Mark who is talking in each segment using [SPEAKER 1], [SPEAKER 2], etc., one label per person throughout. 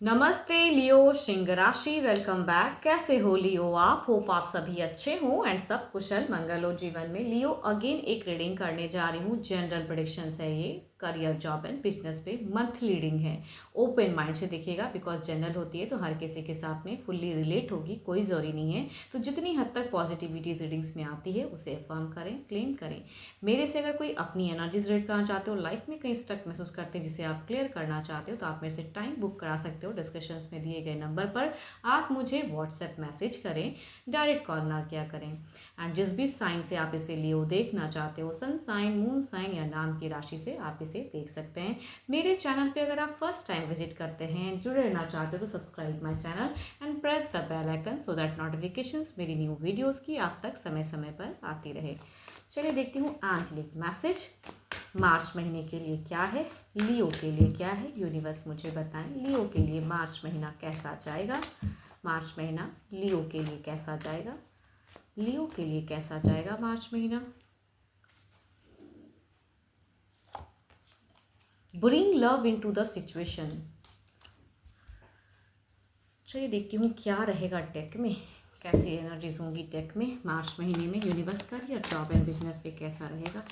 [SPEAKER 1] नमस्ते लियो सिंह राशि, welcome back. कैसे हो लियो आप? होप आप सभी अच्छे हो एंड सब कुशल मंगल हो जीवन में। लियो अगेन एक रीडिंग करने जा रही हूँ। जनरल प्रेडिक्शंस है ये, करियर जॉब एंड बिजनेस पे मंथली रीडिंग है। ओपन माइंड से देखिएगा, बिकॉज जनरल होती है तो हर किसी के साथ में फुल्ली रिलेट होगी, कोई ज़रूरी नहीं है। तो जितनी हद तक पॉजिटिविटीज रीडिंग्स में आती है उसे अफर्म करें, क्लेम करें। मेरे से अगर कोई अपनी एनर्जीज रीड करना चाहते हो, लाइफ में कहीं स्टक महसूस करते हैं जिसे आप क्लियर करना चाहते हो, तो आप मेरे से टाइम बुक करा सकते हो। डिस्कशंस में दिए गए नंबर पर आप मुझे व्हाट्सएप मैसेज करें, डायरेक्ट कॉल ना किया करें। एंड जिस भी साइन से आप इसे लियो देखना चाहते हो, सन साइन, मून साइन या नाम की राशि से आप इसे देख सकते हैं। मेरे चैनल पे अगर आप फर्स्ट टाइम विजिट करते हैं, जुड़े रहना चाहते हो, तो subscribe my channel and press the bell icon so that notifications मेरी न्यू वीडियोस की आप तक समय समय पर आती रहे। चलिए देखती हूँ आंचलिक मैसेज मार्च महीने के लिए क्या है, लियो के लिए क्या है। यूनिवर्स मुझे बताएं लियो के लिए मार्च महीना कैसा जाएगा। मार्च महीना लियो के लिए कैसा जाएगा, लियो के लिए कैसा जाएगा मार्च महीना। Bring love into the situation. चलिए देखती हूँ क्या रहेगा डेक में, कैसी एनर्जीज होंगी डेक में मार्च महीने में। Universe career job and business पे कैसा रहेगा।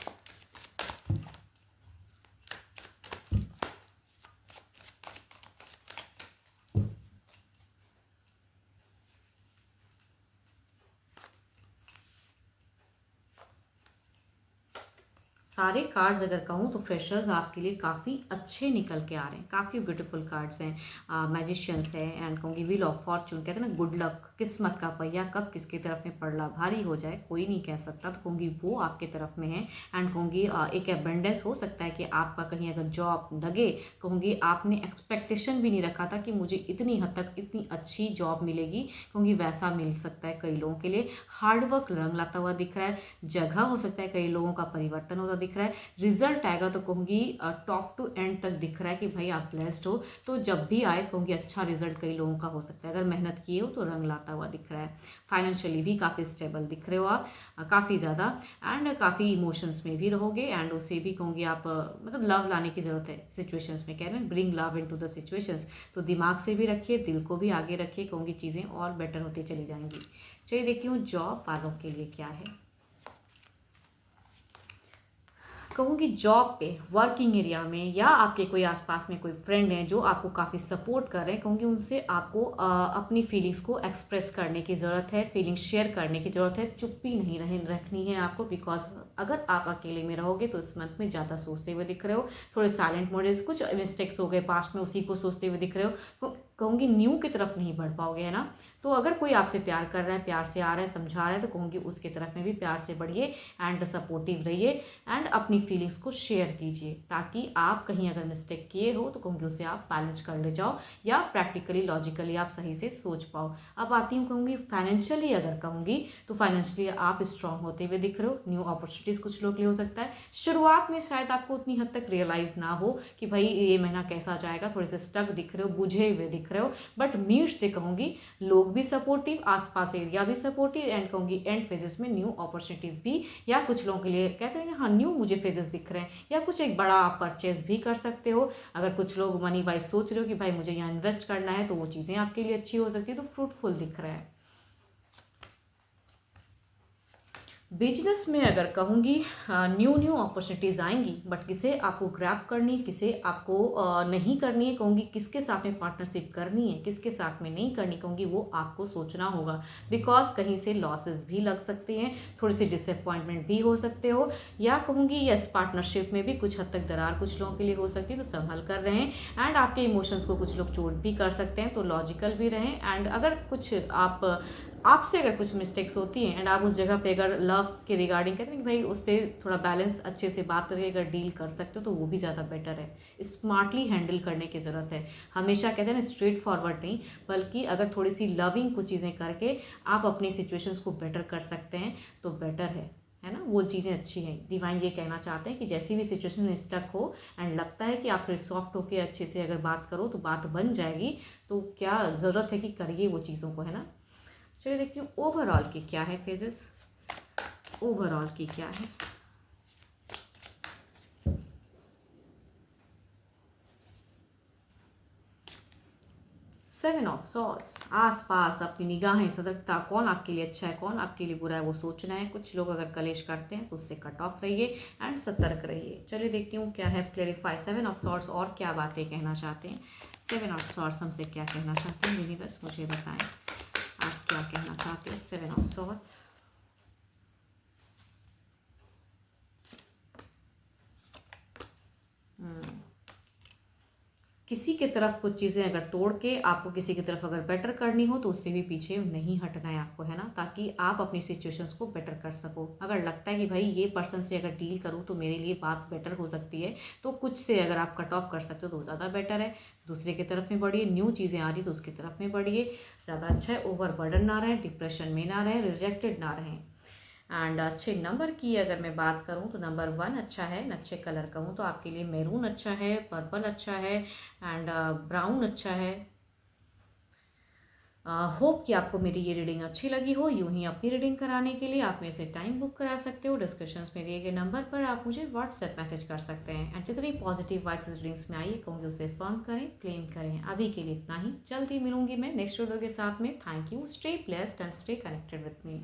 [SPEAKER 1] सारे कार्ड्स अगर कहूँ तो फ्रेशर्स आपके लिए काफ़ी अच्छे निकल के आ रहे हैं, काफ़ी ब्यूटीफुल कार्ड्स हैं। मैजिशियंस है एंड कहूँगी व्हील ऑफ फॉर्चून, कहते हैं ना गुड लक, किस्मत का पहिया कब किसकी तरफ में पड़ला भारी हो जाए कोई नहीं कह सकता। तो कहूँगी वो आपके तरफ में है। एंड कहूँगी एक एबंडेंस हो सकता है कि आपका कहीं अगर जॉब लगे, कहूँगी आपने एक्सपेक्टेशन भी नहीं रखा था कि मुझे इतनी हद तक इतनी अच्छी जॉब मिलेगी, कहूँगी वैसा मिल सकता है कई लोगों के लिए। हार्डवर्क रंग लाता हुआ दिख रहा है। जगह हो सकता है कई लोगों का परिवर्तन होता दिख रहा है। रिजल्ट आएगा तो कहूँगी टॉप टू एंड तक दिख रहा है कि भाई आप ब्लेस्ड हो, तो जब भी आए कहूँगी अच्छा रिजल्ट कई लोगों का हो सकता है। अगर मेहनत किए हो तो रंग लाता हुआ दिख रहा है। फाइनेंशियली भी काफ़ी स्टेबल दिख रहे हो आप, काफ़ी ज़्यादा। एंड काफ़ी इमोशंस में भी रहोगे एंड उसे भी कहूँगी आप मतलब लव लाने की ज़रूरत है सिचुएशंस में। कह रहे हैं bring love into the situations, तो दिमाग से भी रखिए, दिल को भी आगे रखिए, कहूँगी चीज़ें और बेटर होती चली जाएंगी। चलिए देखती हूँ जॉब वालों के लिए क्या है। कहूँगी जॉब पे, वर्किंग एरिया में, या आपके कोई आसपास में कोई फ्रेंड हैं जो आपको काफ़ी सपोर्ट कर रहे हैं, कहूँगी उनसे आपको अपनी फीलिंग्स को एक्सप्रेस करने की ज़रूरत है, फीलिंग्स शेयर करने की ज़रूरत है। चुप्पी नहीं रखनी है आपको, बिकॉज अगर आप अकेले में रहोगे तो इस मंथ में ज़्यादा सोचते हुए दिख रहे हो, थोड़े साइलेंट मोड, कुछ मिस्टेक्स हो गए पास्ट में उसी को सोचते हुए दिख रहे हो, तो कहूँगी न्यू की तरफ नहीं बढ़ पाओगे, है ना। तो अगर कोई आपसे प्यार कर रहा है, प्यार से आ रहा है, समझा रहा है, तो कहूँगी उसकी तरफ में भी प्यार से बढ़िए एंड सपोर्टिव रहिए एंड अपनी फीलिंग्स को शेयर कीजिए, ताकि आप कहीं अगर मिस्टेक किए हो तो कहूँगी उसे आप बैलेंस कर ले जाओ या प्रैक्टिकली लॉजिकली आप सही से सोच पाओ। अब आती हूँ कहूँगी फाइनेंशियली, अगर कहूँगी तो फाइनेंशियली आप स्ट्रांग होते हुए दिख रहे हो। न्यू अपॉर्चुनिटीज़ कुछ लोग के लिए हो सकता है। शुरुआत में शायद आपको उतनी हद तक रियलाइज़ ना हो कि भाई ये महीना कैसा जाएगा, थोड़े से स्टक दिख रहे हो, बुझे हुए दिख रहे हो, बट मीट से कहूँगी लोग भी सपोर्टिव, आसपास एरिया भी सपोर्टिव एंड कहूँगी एंड फेजेस में न्यू अपॉर्चुनिटीज़ भी, या कुछ लोगों के लिए कहते हैं हाँ न्यू मुझे फेजेस दिख रहे हैं, या कुछ एक बड़ा आप परचेज भी कर सकते हो। अगर कुछ लोग मनी वाइज सोच रहे हो कि भाई मुझे यहाँ इन्वेस्ट करना है, तो वो चीज़ें आपके लिए अच्छी हो सकती है। तो फ्रूटफुल दिख रहा है। बिजनेस में अगर कहूँगी न्यू न्यू अपॉर्चुनिटीज़ आएंगी, बट किसे आपको ग्रैब करनी, किसे आपको नहीं करनी है, कहूँगी किसके साथ में पार्टनरशिप करनी है, किसके साथ में नहीं करनी, कहूँगी वो आपको सोचना होगा। बिकॉज कहीं से लॉसेस भी लग सकते हैं, थोड़ी सी डिसअपॉइंटमेंट भी हो सकते हो, या कहूँगी यस पार्टनरशिप में भी कुछ हद तक दरार कुछ लोगों के लिए हो सकती है, तो संभल कर रहें। एंड आपके इमोशंस को कुछ लोग चोट भी कर सकते हैं, तो लॉजिकल भी रहें। एंड अगर कुछ आपसे अगर कुछ मिस्टेक्स होती हैं एंड आप उस जगह पे अगर लव के रिगार्डिंग कहते हैं कि भाई उससे थोड़ा बैलेंस अच्छे से बात करके अगर डील कर सकते हो, तो वो भी ज़्यादा बेटर है। स्मार्टली हैंडल करने की ज़रूरत है। हमेशा कहते हैं ना स्ट्रेट फॉरवर्ड नहीं, बल्कि अगर थोड़ी सी लविंग कुछ चीज़ें करके आप अपनी सिचुएशंस को बेटर कर सकते हैं तो बेटर है ना। वो चीज़ें अच्छी हैं। डिवाइन ये कहना चाहते हैं कि जैसी भी सिचुएशन में स्टक हो एंड लगता है कि आप थोड़ी सॉफ्ट होकर अच्छे से अगर बात करो तो बात बन जाएगी, तो क्या ज़रूरत है कि करिए वो चीज़ों को, है ना। चलिए देखती हूँ ओवरऑल की क्या है फेजेस, ओवरऑल की क्या है। सेवन ऑफ सॉर्ड्स, आसपास अपनी निगाहें, सतर्कता, कौन आपके लिए अच्छा है कौन आपके लिए बुरा है वो सोचना है। कुछ लोग अगर कलेश करते हैं तो उससे कट ऑफ रहिए एंड सतर्क रहिए। चलिए देखती हूँ क्या है क्लेरिफाई सेवन ऑफ सॉर्ड्स और क्या बातें कहना चाहते हैं। सेवन ऑफ सॉर्ड्स हमसे क्या कहना चाहते हैं यूनिवर्स, मुझे बताएं आप क्या कहना चाहते हो। सेवन ऑफ सॉर्ड्स, किसी की तरफ कुछ चीज़ें अगर तोड़ के आपको किसी की तरफ अगर बेटर करनी हो तो उससे भी पीछे नहीं हटना है आपको, है ना, ताकि आप अपनी सिचुएशंस को बेटर कर सको। अगर लगता है कि भाई ये पर्सन से अगर डील करूँ तो मेरे लिए बात बेटर हो सकती है, तो कुछ से अगर आप कट ऑफ कर सकते हो तो ज़्यादा बेटर है। दूसरे की तरफ में बढ़िए, न्यू चीज़ें आ रही तो उसकी तरफ में बढ़िए, ज़्यादा अच्छा है। ओवर बर्डन ना रहें, डिप्रेशन में ना रहें, रिजेक्टेड ना रहें। एंड अच्छे नंबर की अगर मैं बात करूं तो नंबर 1 अच्छा है। अच्छे कलर कहूँ तो आपके लिए मैरून अच्छा है, पर्पल अच्छा है एंड ब्राउन अच्छा है। होप कि आपको मेरी ये रीडिंग अच्छी लगी हो। यूं ही अपनी रीडिंग कराने के लिए आप मेरे से टाइम बुक करा सकते हो। डिस्क्रिप्शंस में दिए गए नंबर पर आप मुझे व्हाट्सएप मैसेज कर सकते हैं। एंड जितनी पॉजिटिव वाइब्स रीडिंग्स में आई कहूँगी उसे फर्म करें, क्लेम करें। अभी के लिए इतना ही, जल्दी मिलूंगी मैं नेक्स्ट वीडियो के साथ में। Thank you, stay blessed and stay connected with me.